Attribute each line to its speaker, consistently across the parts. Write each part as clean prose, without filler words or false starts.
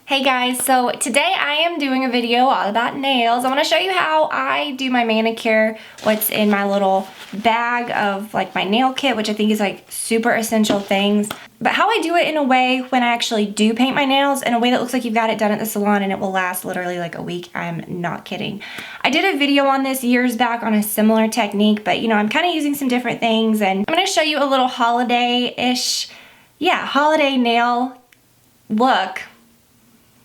Speaker 1: Hey guys, so today I am doing a video all about nails. I want to show you how I do my manicure, what's in my little bag of like my nail kit, which I think is like super essential things, but how I do it in a way when I actually do paint my nails in a way that looks like you've got it done at the salon and it will last literally like a week. I'm not kidding. I did a video on this years back on a similar technique, but you know, I'm kind of using some different things, and I'm going to show you a little holiday-ish, holiday nail look.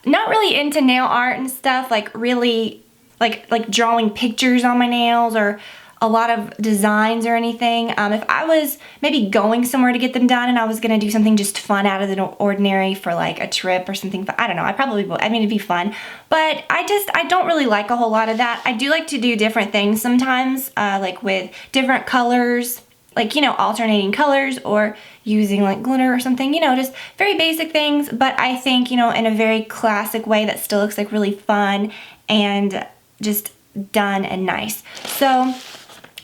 Speaker 1: Not really into nail art and stuff, like really like drawing pictures on my nails or a lot of designs or anything. If I was maybe going somewhere to get them done and I was gonna do something just fun out of the ordinary for like a trip or something, I don't know, I probably would. I mean, it'd be fun, but I don't really like a whole lot of that. I do like to do different things sometimes, like with different colors, like, you know, alternating colors or using like glitter or something, you know, just very basic things, but I think, you know, in a very classic way that still looks like really fun and just done and nice. So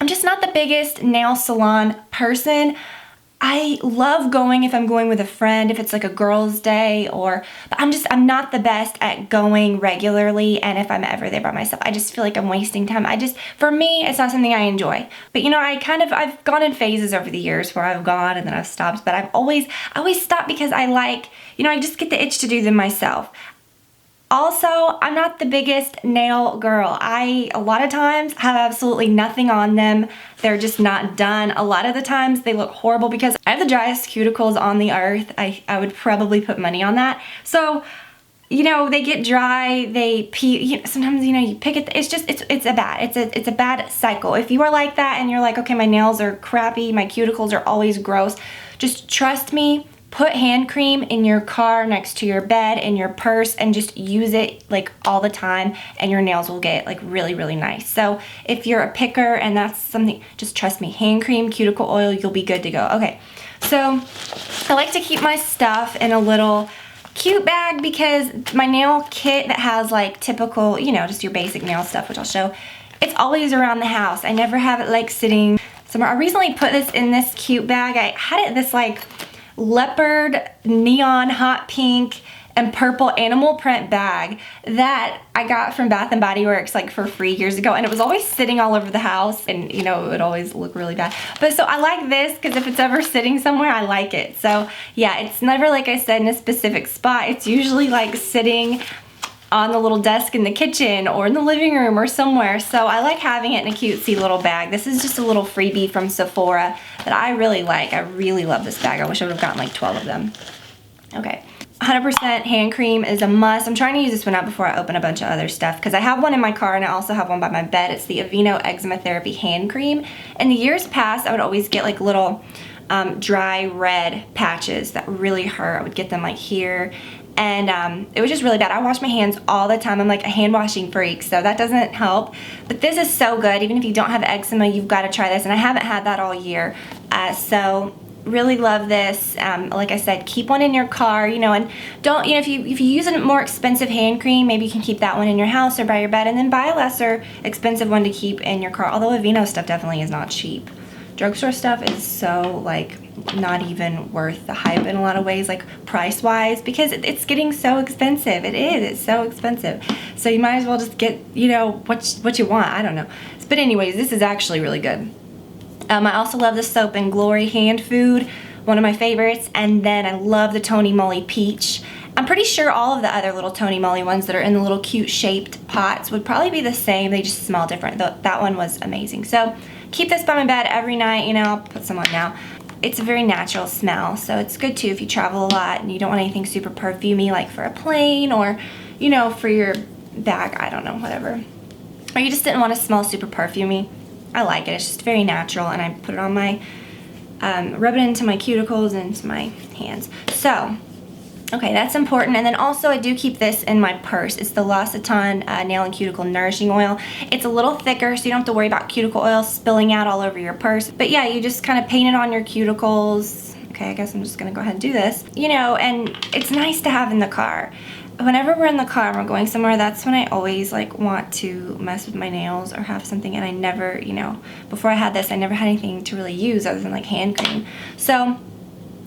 Speaker 1: I'm just not the biggest nail salon person. I love going if I'm going with a friend, if it's like a girls' day, but I'm not the best at going regularly, and if I'm ever there by myself, I just feel like I'm wasting time. For me, it's not something I enjoy. But you know, I've gone in phases over the years where I've gone and then I've stopped, but I always stop because I like, you know, I just get the itch to do them myself. Also, I'm not the biggest nail girl. A lot of times have absolutely nothing on them. They're just not done. A lot of the times they look horrible because I have the driest cuticles on the earth. I would probably put money on that. So, you know, they get dry, they pee, you know, sometimes, you know, you pick it, it's a bad cycle. If you are like that and you're like, okay, my nails are crappy, my cuticles are always gross, just trust me. Put hand cream in your car, next to your bed, in your purse, and just use it like all the time, and your nails will get like really, really nice. So if you're a picker and that's something, just trust me, hand cream, cuticle oil, you'll be good to go. Okay, so I like to keep my stuff in a little cute bag because my nail kit that has like typical, you know, just your basic nail stuff, which I'll show, it's always around the house. I never have it like sitting somewhere. I recently put this in this cute bag. I had it this like leopard, neon, hot pink, and purple animal print bag that I got from Bath & Body Works like for free years ago, and it was always sitting all over the house, and you know, it would always look really bad. But so I like this because if it's ever sitting somewhere, I like it. So yeah, it's never, like I said, in a specific spot. It's usually like sitting on the little desk in the kitchen or in the living room or somewhere. So I like having it in a cutesy little bag. This is just a little freebie from Sephora that I really like. I really love this bag. I wish I would have gotten like 12 of them. Okay, 100% hand cream is a must. I'm trying to use this one out before I open a bunch of other stuff because I have one in my car and I also have one by my bed. It's the Aveeno Eczema Therapy Hand Cream. In the years past, I would always get like little dry red patches that really hurt. I would get them like here. And it was just really bad. I wash my hands all the time. I'm like a hand washing freak, so that doesn't help. But this is so good. Even if you don't have eczema, you've got to try this. And I haven't had that all year. So really love this. Like I said, keep one in your car, you know, and don't, you know, if you use a more expensive hand cream, maybe you can keep that one in your house or by your bed, and then buy a lesser expensive one to keep in your car. Although Aveeno stuff definitely is not cheap. Drugstore stuff is so like not even worth the hype in a lot of ways, like price wise, because it's getting so expensive. It's so expensive. So you might as well just get, you know, what you want. I don't know. But anyways, this is actually really good. I also love the Soap and Glory Hand Food, one of my favorites. And then I love the Tony Moly Peach. I'm pretty sure all of the other little Tony Moly ones that are in the little cute shaped pots would probably be the same. They just smell different. That one was amazing. So keep this by my bed every night. You know, I'll put some on now. It's a very natural smell, so it's good too if you travel a lot and you don't want anything super perfumey, like for a plane or, you know, for your bag, I don't know, whatever. Or you just didn't want to smell super perfumey. I like it. It's just very natural, and I put it on my, rub it into my cuticles and into my hands. So, okay, that's important. And then also I do keep this in my purse. It's the Louboutin Nail and Cuticle Nourishing Oil. It's a little thicker, so you don't have to worry about cuticle oil spilling out all over your purse. But yeah, you just kind of paint it on your cuticles. Okay, I guess I'm just gonna go ahead and do this. You know, and it's nice to have in the car. Whenever we're in the car and we're going somewhere, that's when I always like want to mess with my nails or have something, and I never, you know, before I had this, I never had anything to really use other than like hand cream. So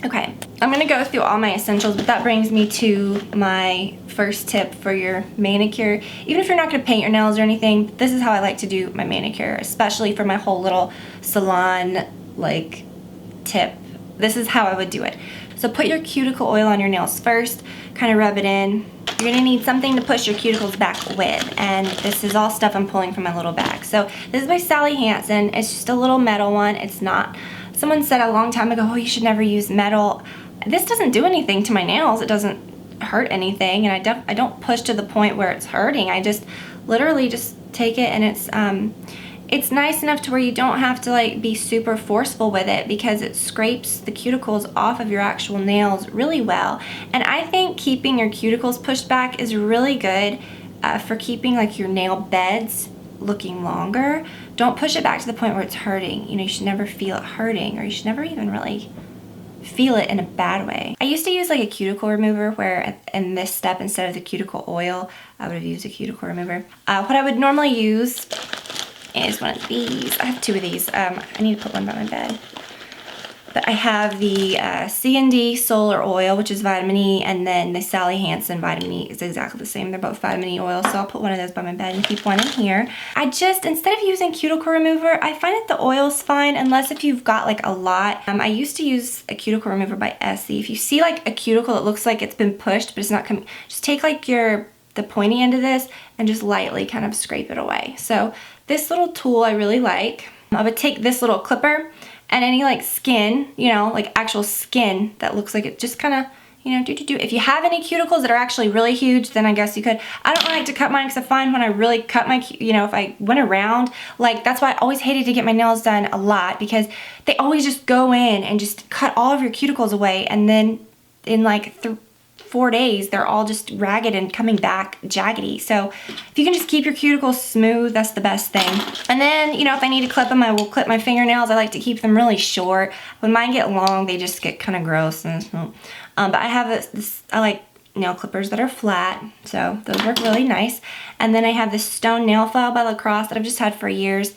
Speaker 1: Okay, I'm gonna go through all my essentials, but that brings me to my first tip for your manicure. Even if you're not gonna paint your nails or anything, this is how I like to do my manicure, especially for my whole little salon like tip. This is how I would do it. So put your cuticle oil on your nails first, kind of rub it in. You're gonna need something to push your cuticles back with, and this is all stuff I'm pulling from my little bag. So this is by Sally Hansen. It's just a little metal one. It's not, someone said a long time ago, oh, you should never use metal. This doesn't do anything to my nails. It doesn't hurt anything, and I don't push to the point where it's hurting. I just literally just take it, and it's nice enough to where you don't have to like be super forceful with it, because it scrapes the cuticles off of your actual nails really well. And I think keeping your cuticles pushed back is really good for keeping like your nail beds looking longer. Don't push it back to the point where it's hurting. You know, you should never feel it hurting, or you should never even really feel it in a bad way. I used to use like a cuticle remover, where in this step, instead of the cuticle oil, I would have used a cuticle remover. What I would normally use is one of these. I have two of these. I need to put one by my bed. But I have the C&D Solar Oil, which is vitamin E, and then the Sally Hansen Vitamin E is exactly the same. They're both vitamin E oil, so I'll put one of those by my bed and keep one in here. I just, instead of using cuticle remover, I find that the oil's fine, unless if you've got like a lot. I used to use a cuticle remover by Essie. If you see like a cuticle that looks like it's been pushed, but it's not coming, just take like the pointy end of this and just lightly kind of scrape it away. So this little tool I really like. I would take this little clipper and any like skin, you know, like actual skin that looks like it just kind of, you know, do. If you have any cuticles that are actually really huge, then I guess you could. I don't like to cut mine, because I find when I really cut my, you know, if I went around, like that's why I always hated to get my nails done a lot, because they always just go in and just cut all of your cuticles away, and then in like 4 days, they're all just ragged and coming back jaggedy. So if you can just keep your cuticles smooth, that's the best thing. And then, you know, if I need to clip them, I will clip my fingernails. I like to keep them really short. When mine get long, they just get kind of gross. And but I have I like nail clippers that are flat, so those work really nice. And then I have this stone nail file by Lacrosse that I've just had for years.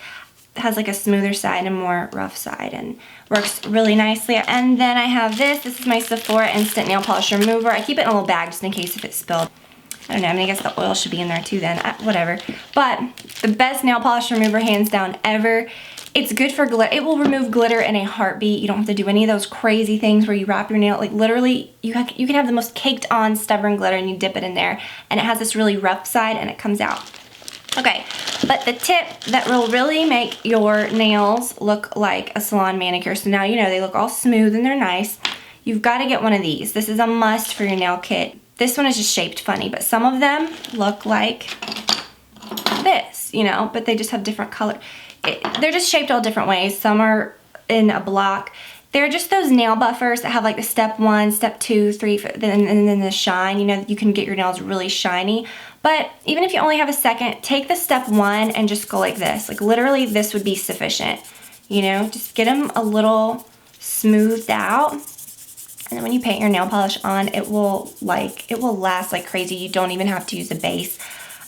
Speaker 1: It has like a smoother side and more rough side, and works really nicely. And then I have this is my Sephora Instant Nail Polish Remover. I keep it in a little bag just in case if it's spilled. I don't know, I mean, I guess the oil should be in there too then, whatever. But the best nail polish remover hands down ever. It's good for glitter. It will remove glitter in a heartbeat. You don't have to do any of those crazy things where you wrap your nail, like literally you can have the most caked on stubborn glitter and you dip it in there, and it has this really rough side and it comes out. Okay, but the tip that will really make your nails look like a salon manicure, so now you know they look all smooth and they're nice, you've got to get one of these. This is a must for your nail kit. This one is just shaped funny, but some of them look like this, you know, but they just have different color. They're just shaped all different ways. Some are in a block. They're just those nail buffers that have like the step 1, step 2, 3, and then the shine. You know, you can get your nails really shiny. But even if you only have a second, take the step 1 and just go like this. Like literally this would be sufficient. You know, just get them a little smoothed out. And then when you paint your nail polish on, it will last like crazy. You don't even have to use a base.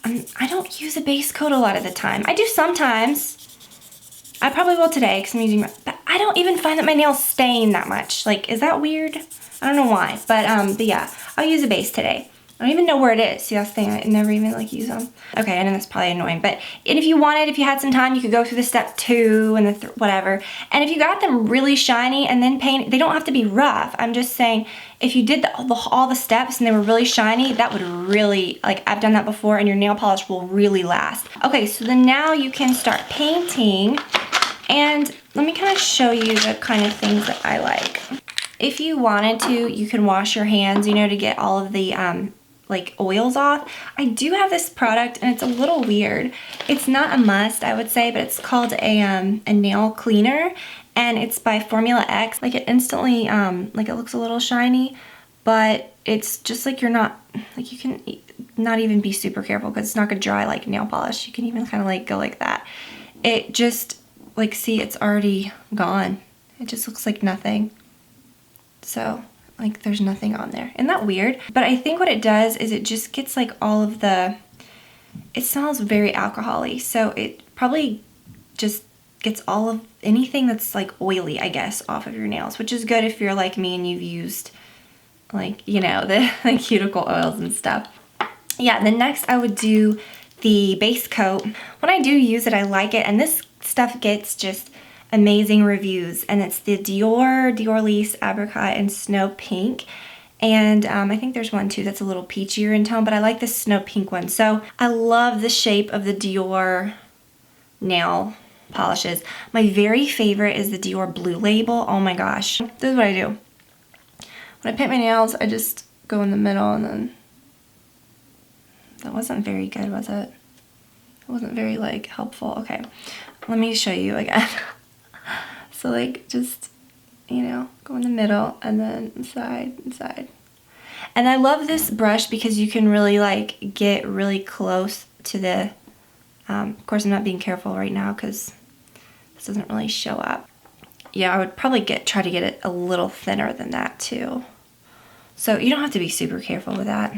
Speaker 1: I don't use a base coat a lot of the time. I do sometimes. I probably will today because I'm using my, but I don't even find that my nails stain that much. Like, is that weird? I don't know why, but yeah, I'll use a base today. I don't even know where it is. See, that's the thing, I never even like use them. Okay, I know that's probably annoying, but and if you wanted, if you had some time, you could go through the step 2 and the whatever. And if you got them really shiny and then paint, they don't have to be rough. I'm just saying, if you did all the steps and they were really shiny, that would really, like I've done that before, and your nail polish will really last. Okay, so then now you can start painting. And let me kind of show you the kind of things that I like. If you wanted to, you can wash your hands, you know, to get all of the like oils off. I do have this product and it's a little weird. It's not a must, I would say, but it's called a nail cleaner, and it's by Formula X. Like it instantly, like it looks a little shiny, but it's just like you're not, like you can not even be super careful because it's not gonna dry like nail polish. You can even kind of like go like that. It just, like, see, it's already gone. It just looks like nothing. So, like, there's nothing on there. Isn't that weird? But I think what it does is it just gets, like, all of the... It smells very alcohol-y, so it probably just gets all of anything that's like oily, I guess, off of your nails, which is good if you're like me and you've used like, you know, the cuticle oils and stuff. Yeah, then next I would do the base coat. When I do use it, I like it, and this stuff gets just amazing reviews, and it's the Dior Lisse Apricot and Snow Pink. And I think there's one too that's a little peachier in tone, but I like the Snow Pink one. So I love the shape of the Dior nail polishes. My very favorite is the Dior Blue Label. Oh my gosh. This is what I do. When I paint my nails, I just go in the middle, and then that wasn't very good, was it? It wasn't very like helpful. Okay, let me show you again. So like just, you know, go in the middle and then side and side. And I love this brush because you can really like get really close to the, of course I'm not being careful right now because this doesn't really show up. Yeah, I would probably try to get it a little thinner than that too. So you don't have to be super careful with that.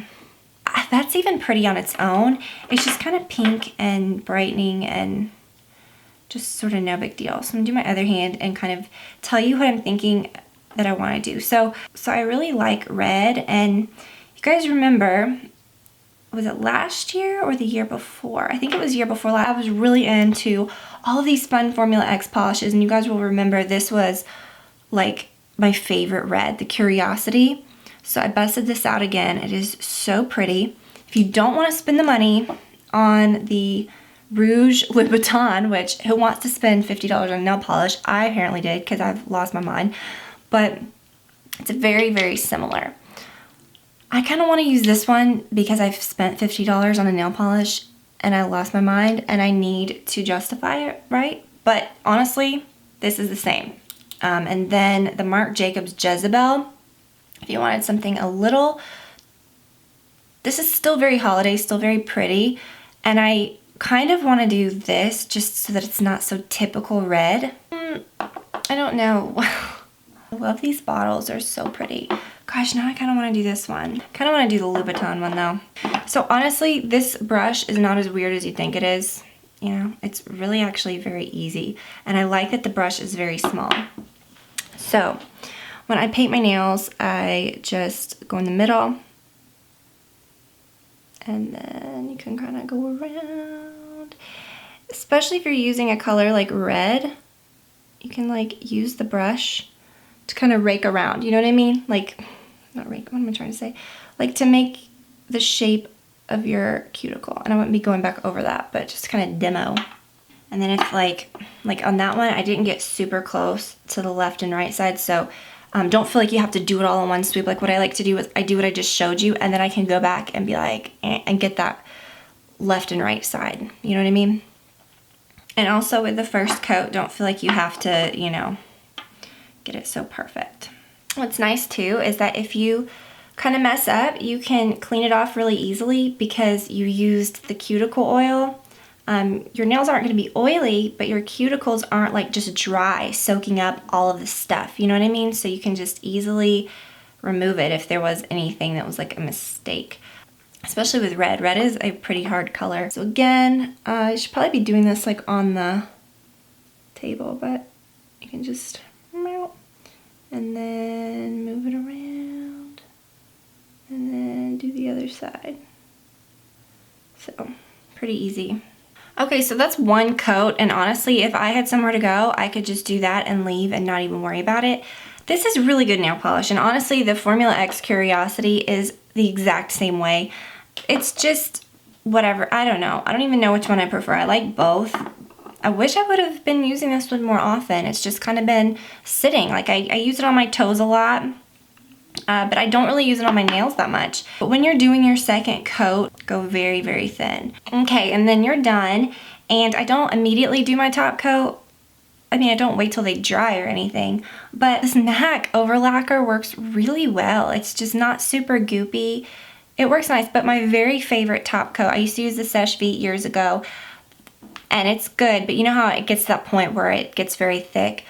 Speaker 1: That's even pretty on its own. It's just kind of pink and brightening and just sort of no big deal. So I'm gonna do my other hand and kind of tell you what I'm thinking that I want to do. So I really like red, and you guys remember, was it last year or the year before? I think it was year before last. I was really into all of these fun Formula X polishes, and you guys will remember this was like my favorite red, the Curiosity. So I busted this out again. It is so pretty. If you don't want to spend the money on the Rouge Louboutin, which who wants to spend $50 on nail polish? I apparently did because I've lost my mind. But it's very, very similar. I kind of want to use this one because I've spent $50 on a nail polish and I lost my mind and I need to justify it, right? But honestly, this is the same. And then the Marc Jacobs Jezebel. If you wanted something a little, this is still very holiday, still very pretty. And I kind of want to do this just so that it's not so typical red. I don't know. I love these bottles, they're so pretty. Gosh, now I kind of want to do this one. Kind of want to do the Louboutin one though. So honestly, this brush is not as weird as you think it is. You know, it's really actually very easy. And I like that the brush is very small. So when I paint my nails, I just go in the middle, and then you can kind of go around. Especially if you're using a color like red, you can like use the brush to kind of rake around, you know what I mean? Like, not rake, what am I trying to say? Like to make the shape of your cuticle. And I wouldn't be going back over that, but just kind of demo. And then if like on that one, I didn't get super close to the left and right side, so don't feel like you have to do it all in one sweep. Like what I like to do is I do what I just showed you, and then I can go back and be like, and get that left and right side. You know what I mean? And also with the first coat, don't feel like you have to, you know, get it so perfect. What's nice too is that if you kind of mess up, you can clean it off really easily because you used the cuticle oil. Your nails aren't going to be oily, but your cuticles aren't like just dry, soaking up all of the stuff. You know what I mean? So you can just easily remove it if there was anything that was like a mistake. Especially with red. Red is a pretty hard color. So again, I should probably be doing this like on the table, but you can just, and then move it around, and then do the other side. So pretty easy. Okay, so that's one coat, and honestly, if I had somewhere to go, I could just do that and leave and not even worry about it. This is really good nail polish, and honestly, the Formula X Curiosity is the exact same way. It's just whatever, I don't know. I don't even know which one I prefer. I like both. I wish I would have been using this one more often. It's just kind of been sitting. Like I use it on my toes a lot. But I don't really use it on my nails that much. But when you're doing your second coat, go very, very thin. Okay, and then you're done. And I don't immediately do my top coat. I mean, I don't wait till they dry or anything. But this MAC overlacquer works really well. It's just not super goopy. It works nice, but my very favorite top coat, I used to use the Seche Vite years ago. And it's good, but you know how it gets to that point where it gets very thick?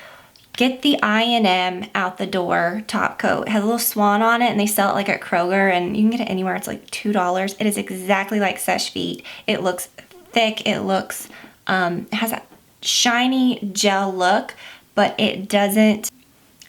Speaker 1: Get the I&M out the door top coat. It has a little swan on it, and they sell it like at Kroger, and you can get it anywhere. It's like $2. It is exactly like Seche Vite. It looks thick. It looks, it has shiny gel look, but it doesn't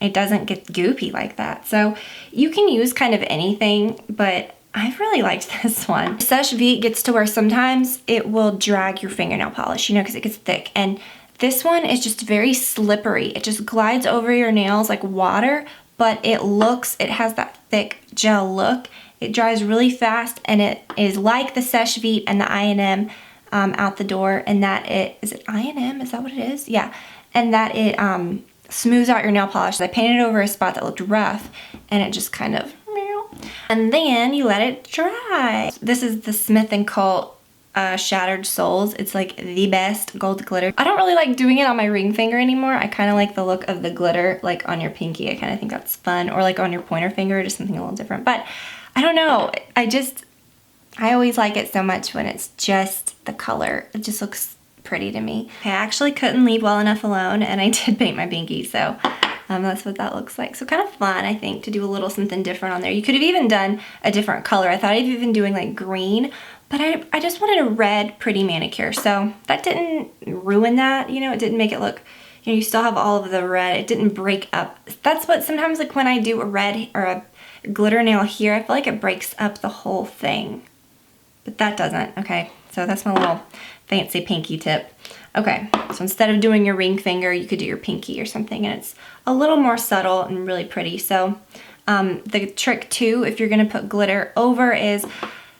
Speaker 1: get goopy like that. So you can use kind of anything, but I've really liked this one. Seche Vite gets to where sometimes it will drag your fingernail polish, you know, because it gets thick. And this one is just very slippery. It just glides over your nails like water, but it has that thick gel look. It dries really fast, and it is like the Seche Vite and the I&M out the door, and that is it I&M? Is that what it is? Yeah. And that it smooths out your nail polish. I painted over a spot that looked rough, and it just kind of, and then you let it dry. This is the Smith & Colt Shattered Souls. It's like the best gold glitter. I don't really like doing it on my ring finger anymore. I kind of like the look of the glitter like on your pinky. I kind of think that's fun, or like on your pointer finger, just something a little different. But I don't know. I always like it so much when it's just the color. It just looks pretty to me. I actually couldn't leave well enough alone, and I did paint my pinky, so that's what that looks like. So kind of fun, I think, to do a little something different on there. You could have even done a different color. I thought of even doing like green, but I just wanted a red pretty manicure, so that didn't ruin that, you know. It didn't make it look, you know, you still have all of the red. It didn't break up. That's what sometimes, like when I do a red or a glitter nail here, I feel like it breaks up the whole thing, but that doesn't. Okay, so that's my little fancy pinky tip. Okay, so instead of doing your ring finger, you could do your pinky or something, and it's a little more subtle and really pretty. So the trick too, if you're gonna put glitter over, is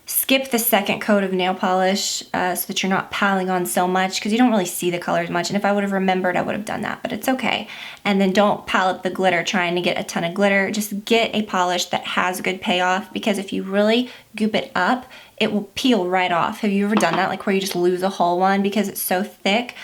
Speaker 1: skip the second coat of nail polish so that you're not piling on so much, because you don't really see the colors much. And if I would have remembered, I would have done that, but it's okay. And then don't pile up the glitter trying to get a ton of glitter. Just get a polish that has good payoff, because if you really goop it up, it will peel right off. Have you ever done that? Like where you just lose a whole one because it's so thick?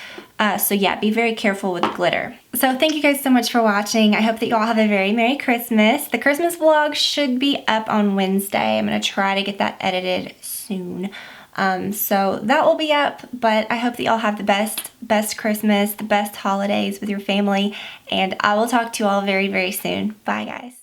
Speaker 1: So yeah, be very careful with glitter. So thank you guys so much for watching. I hope that you all have a very Merry Christmas. The Christmas vlog should be up on Wednesday. I'm gonna try to get that edited soon. So that will be up, but I hope that y'all have the best Christmas, the best holidays with your family, and I will talk to you all very, very soon. Bye guys.